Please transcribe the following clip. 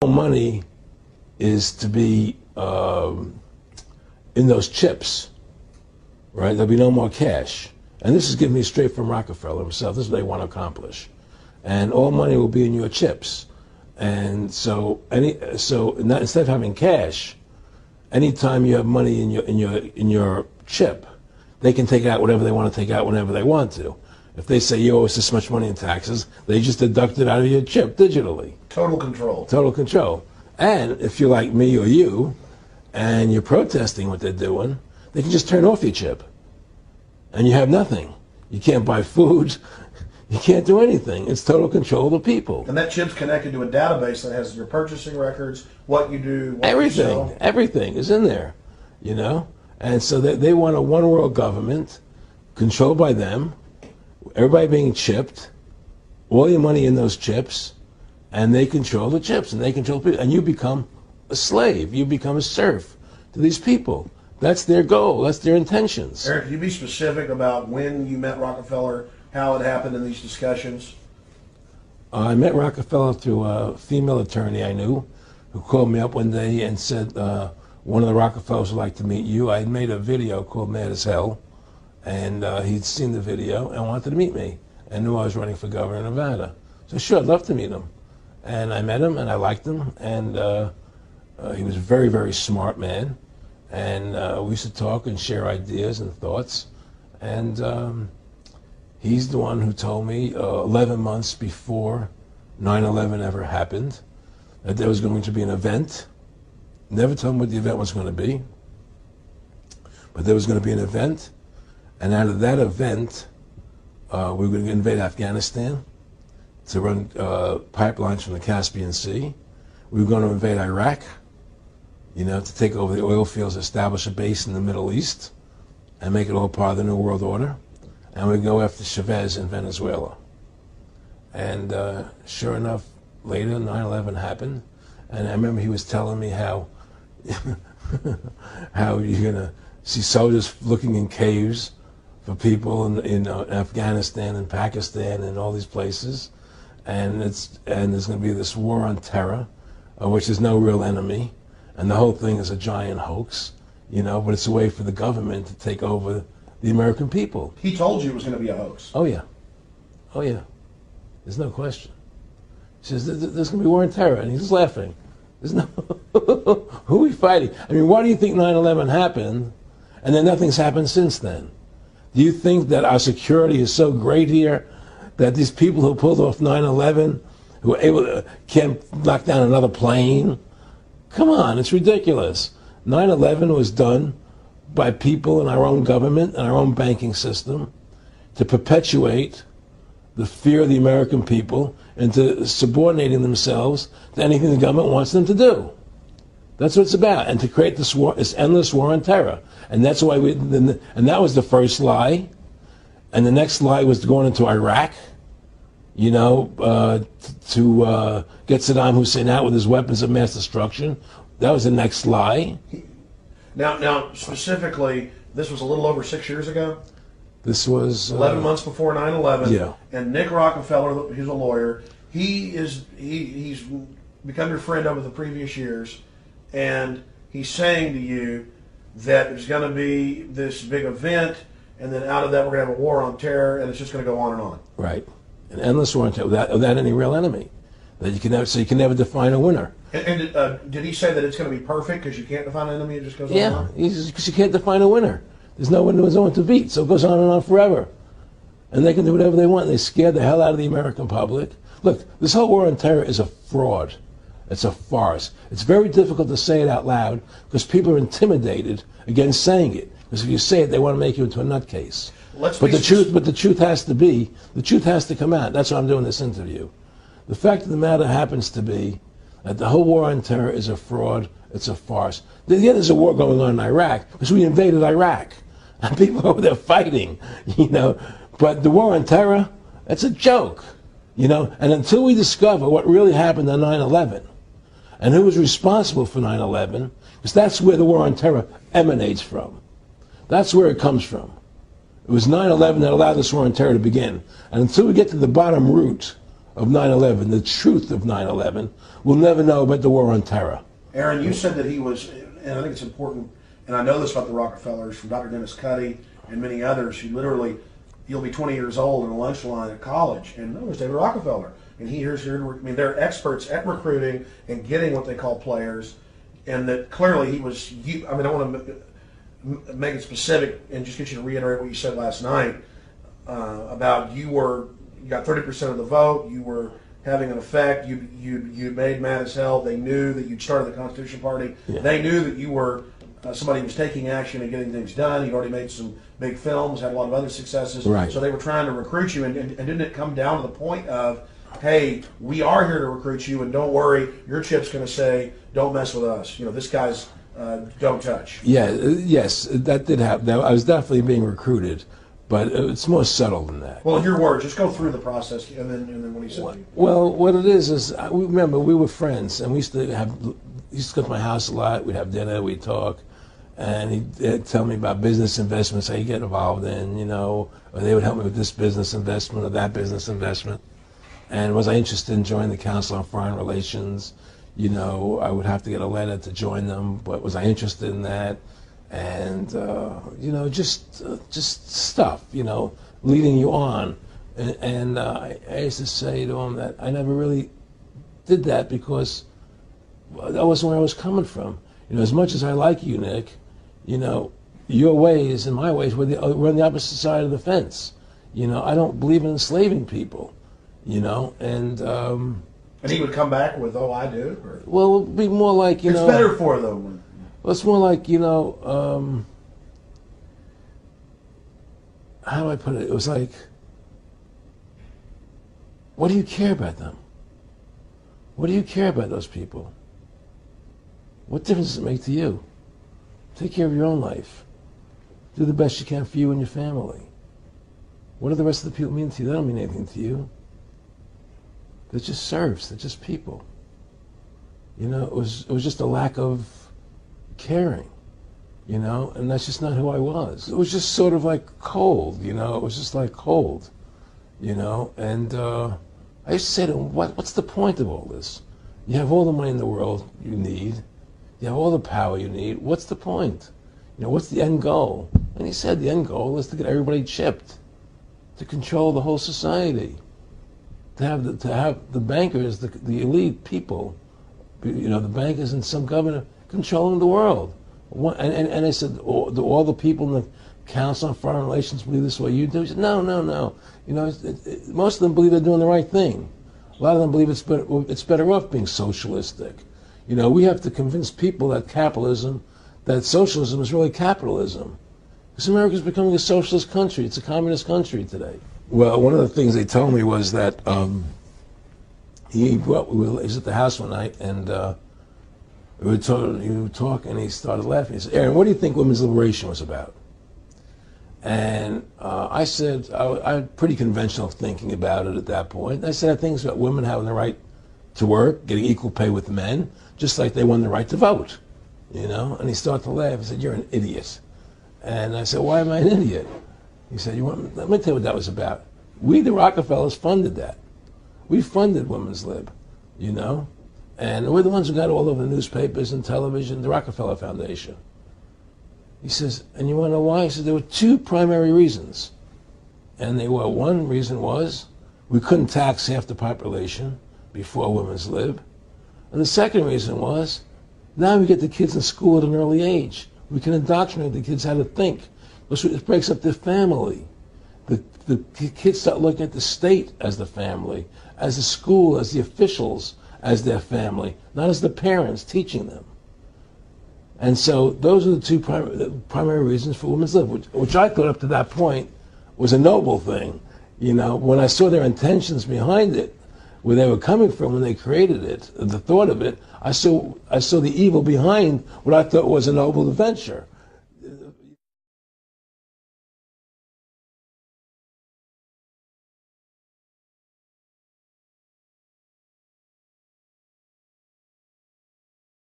Money is to be in those chips, right? There'll be no more cash. And this is giving me straight from Rockefeller himself. This is what they want to accomplish. And all money will be in your chips. And so instead of having cash, anytime you have money in your chip, they can take out whatever they want to take out whenever they want to. If they say you owe us this much money in taxes, they just deduct it out of your chip digitally. Total control. Total control. And if you're like me or you, and you're protesting what they're doing, they can just turn off your chip. And you have nothing. You can't buy food. You can't do anything. It's total control of the people. And that chip's connected to a database that has your purchasing records, what you do, what everything, you sell. Everything is in there, you know? And so they want a one world government controlled by them, everybody being chipped, all your money in those chips, and they control the chips, and they control people. And you become a slave. You become a serf to these people. That's their goal. That's their intentions. Eric, can you be specific about when you met Rockefeller, how it happened in these discussions? I met Rockefeller through a female attorney I knew who called me up one day and said, one of the Rockefellers would like to meet you. I had made a video called Mad as Hell, and he'd seen the video and wanted to meet me and knew I was running for governor of Nevada. So sure, I'd love to meet him. And I met him, and I liked him, and he was a very, very smart man. And we used to talk and share ideas and thoughts. And he's the one who told me 11 months before 9/11 ever happened that there was going to be an event. Never told him what the event was going to be, but there was going to be an event. And out of that event, we were going to invade Afghanistan to run pipelines from the Caspian Sea. We were going to invade Iraq, you know, to take over the oil fields, establish a base in the Middle East, and make it all part of the New World Order. And we'd go after Chavez in Venezuela. And sure enough, later 9/11 happened. And I remember he was telling me how how you're going to see soldiers looking in caves for people in Afghanistan and Pakistan and all these places. And there's going to be this war on terror, which is no real enemy. And the whole thing is a giant hoax, you know, but it's a way for the government to take over the American people. He told you it was going to be a hoax. Oh, yeah. Oh, yeah. There's no question. He says, there's going to be war on terror. And he's laughing. There's no... Who are we fighting? I mean, why do you think 9/11 happened and then nothing's happened since then? Do you think that our security is so great here that these people who pulled off 9/11, who were able to, can't knock down another plane? Come on, it's ridiculous. 9/11 was done by people in our own government and our own banking system to perpetuate the fear of the American people into subordinating themselves to anything the government wants them to do. That's what it's about, and to create this war, this endless war on terror. And that's why and that was the first lie. And the next lie was going into Iraq, you know, to get Saddam Hussein out with his weapons of mass destruction. That was the next lie. Now, specifically, this was a little over 6 years ago. This was 11 months before 9/11. Yeah. And Nick Rockefeller, he's a lawyer. He's become your friend over the previous years, and he's saying to you that there's going to be this big event, and then out of that we're going to have a war on terror, and it's just going to go on and on. Right, an endless war on terror without any real enemy. That you can never, so you can never define a winner. And did he say that it's going to be perfect because you can't define an enemy? It just goes on and on? Yeah, because you can't define a winner. There's no one to beat, so it goes on and on forever. And they can do whatever they want. They scare the hell out of the American public. Look, this whole war on terror is a fraud. It's a farce. It's very difficult to say it out loud because people are intimidated against saying it. Because if you say it, they want to make you into a nutcase. But the truth has to come out. That's why I'm doing this interview. The fact of the matter happens to be that the whole war on terror is a fraud. It's a farce. Yeah, there's a war going on in Iraq because we invaded Iraq. And people over there fighting, you know. But the war on terror, that's a joke, you know. And until we discover what really happened on 9/11 and who was responsible for 9/11, because that's where the war on terror emanates from. That's where it comes from. It was 9/11 that allowed this war on terror to begin. And until we get to the bottom root of 9/11, the truth of 9/11, we'll never know about the war on terror. Aaron, you said that he was, and I think it's important, and I know this about the Rockefellers from Dr. Dennis Cuddy and many others who literally, you'll be 20 years old in a lunch line at college, and there's David Rockefeller. And they're experts at recruiting and getting what they call players, and that clearly he was, I want to make it specific and just get you to reiterate what you said last night about you got 30% of the vote, you were having an effect, you made mad as hell, they knew that you'd started the Constitution Party, they knew that you were somebody who was taking action and getting things done, you'd already made some big films, had a lot of other successes, so they were trying to recruit you, and didn't it come down to the point of, hey, we are here to recruit you, and don't worry, your chip's going to say, don't mess with us, this guy's don't touch. Yes, that did happen. I was definitely being recruited, but it's more subtle than that. Well, in your words, just go through the process, and then what he said to you. Well, what it is remember, we were friends, and he used to come to my house a lot. We'd have dinner, we'd talk, and he'd tell me about business investments I get involved in, or they would help me with this business investment or that business investment. And was I interested in joining the Council on Foreign Relations? I would have to get a letter to join them, but was I interested in that? And, just stuff, leading you on. And I used to say to him that I never really did that because that wasn't where I was coming from. As much as I like you, Nick, your ways and my ways, we're on the opposite side of the fence. I don't believe in enslaving people, and he would come back with, oh, I do? Or? Well, it would be more like, It's better for them. Well, it's more like, how do I put it? It was like, what do you care about them? What do you care about those people? What difference does it make to you? Take care of your own life. Do the best you can for you and your family. What do the rest of the people mean to you? They don't mean anything to you. They're just serfs. They're just people. It was just a lack of caring, and that's just not who I was. It was just sort of like cold, it was just like cold, and I used to say to him, what's the point of all this? You have all the money in the world you need. You have all the power you need. What's the point? What's the end goal? And he said the end goal is to get everybody chipped, to control the whole society, to have the bankers, the elite people, the bankers and some governor controlling the world. And I said, do all the people in the Council on Foreign Relations believe this way you do? He said, no. Most of them believe they're doing the right thing. A lot of them believe it's better off being socialistic. We have to convince people that socialism is really capitalism. Because America's becoming a socialist country. It's a communist country today. Well, one of the things they told me was that he was at the house one night, and he would talk, and he started laughing. He said, Aaron, what do you think women's liberation was about? And I said, I had pretty conventional thinking about it at that point. I said, I think it's about women having the right to work, getting equal pay with men, just like they won the right to vote, And he started to laugh. He said, you're an idiot. And I said, why am I an idiot? He said, let me tell you what that was about. We, the Rockefellers, funded that. We funded Women's Lib, And we're the ones who got all over the newspapers and television, the Rockefeller Foundation. He says, and you want to know why? He said, there were two primary reasons. And one reason was we couldn't tax half the population before Women's Lib. And the second reason was, now we get the kids in school at an early age. We can indoctrinate the kids how to think. It breaks up their family. The kids start looking at the state as the family, as the school, as the officials, as their family, not as the parents teaching them. And so those are the two primary reasons for Women's Lib, which I thought up to that point was a noble thing. When I saw their intentions behind it, where they were coming from when they created it, the thought of it, I saw the evil behind what I thought was a noble adventure.